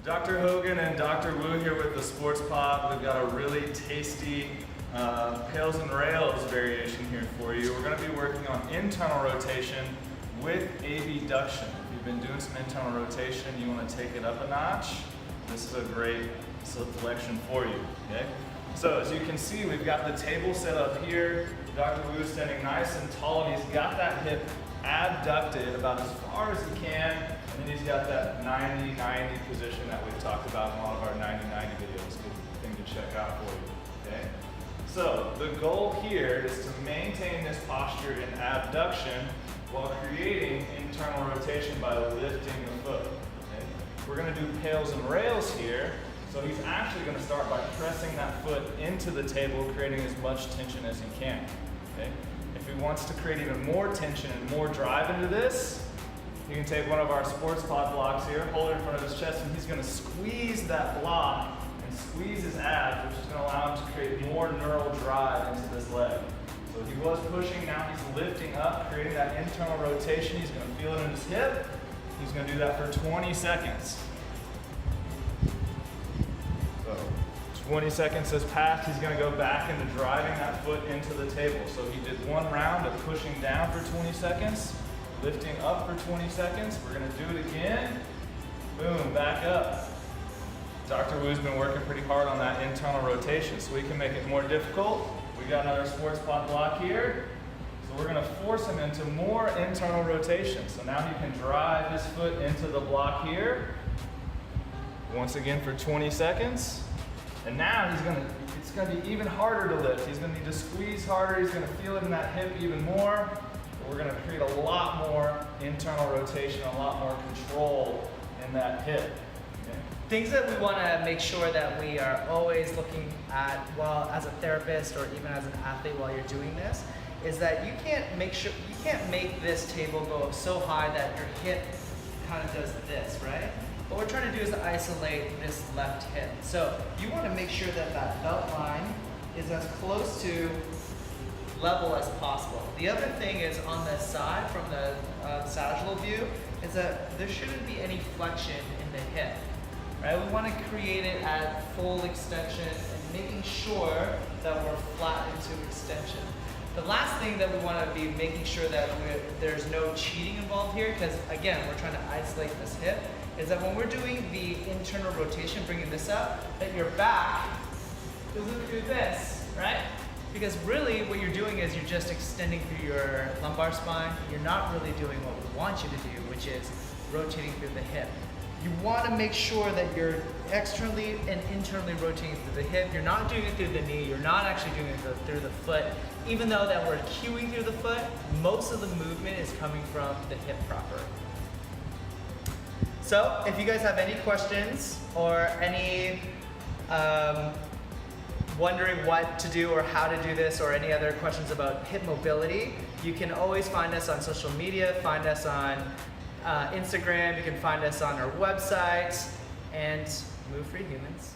Dr. Hogan and Dr. Wu here with the Sports Pop. We've got a really tasty Pails and Rails variation here for you. We're going to be working on internal rotation with abduction. If you've been doing some internal rotation, you want to take it up a notch, this is a great selection for you. Okay? So as you can see, we've got the table set up here. Dr. Wu's standing nice and tall, and he's got that hip abducted about as far as he can, and then he's got that 90-90 position that we've talked about in a lot of our 90-90 videos. Good thing to check out for you. Okay? So the goal here is to maintain this posture in abduction while creating internal rotation by lifting the foot. Okay? We're going to do Pails and Rails here. So he's actually going to start by pressing that foot into the table, creating as much tension as he can. Okay? If he wants to create even more tension and more drive into this, you can take one of our sports pod blocks here, hold it in front of his chest, and he's going to squeeze that block and squeeze his abs, which is going to allow him to create more neural drive into this leg. So he was pushing, now he's lifting up, creating that internal rotation. He's going to feel it in his hip. He's going to do that for 20 seconds. 20 seconds has passed, he's going to go back into driving that foot into the table. So he did one round of pushing down for 20 seconds, lifting up for 20 seconds. We're going to do it again. Boom, back up. Dr. Wu's been working pretty hard on that internal rotation, so we can make it more difficult. We got another sports pod block here. So we're going to force him into more internal rotation. So now he can drive his foot into the block here. Once again for 20 seconds. And now it's going to be even harder to lift. He's going to need to squeeze harder. He's going to feel it in that hip even more. But we're going to create a lot more internal rotation, a lot more control in that hip. Okay? Things that we want to make sure that we are always looking at, well, as a therapist or even as an athlete while you're doing this, is that you can't make this table go so high that your hip kind of does this, right? What we're trying to do is isolate this left hip. So you want to make sure that that belt line is as close to level as possible. The other thing is on the side from the sagittal view is that there shouldn't be any flexion in the hip. Right? We want to create it at full extension and making sure that we're flat into extension. The last thing that we want to be making sure that there's no cheating involved here, because again, we're trying to isolate this hip, is that when we're doing the internal rotation, bringing this up, that your back doesn't do this, right? Because really what you're doing is you're just extending through your lumbar spine. You're not really doing what we want you to do, which is rotating through the hip. You want to make sure that you're externally and internally rotating through the hip. You're not doing it through the knee. You're not actually doing it through the foot. Even though that we're cueing through the foot, most of the movement is coming from the hip proper. So if you guys have any questions or any wondering what to do or how to do this or any other questions about hip mobility, you can always find us on social media, find us on Instagram, you can find us on our website, and move free, humans.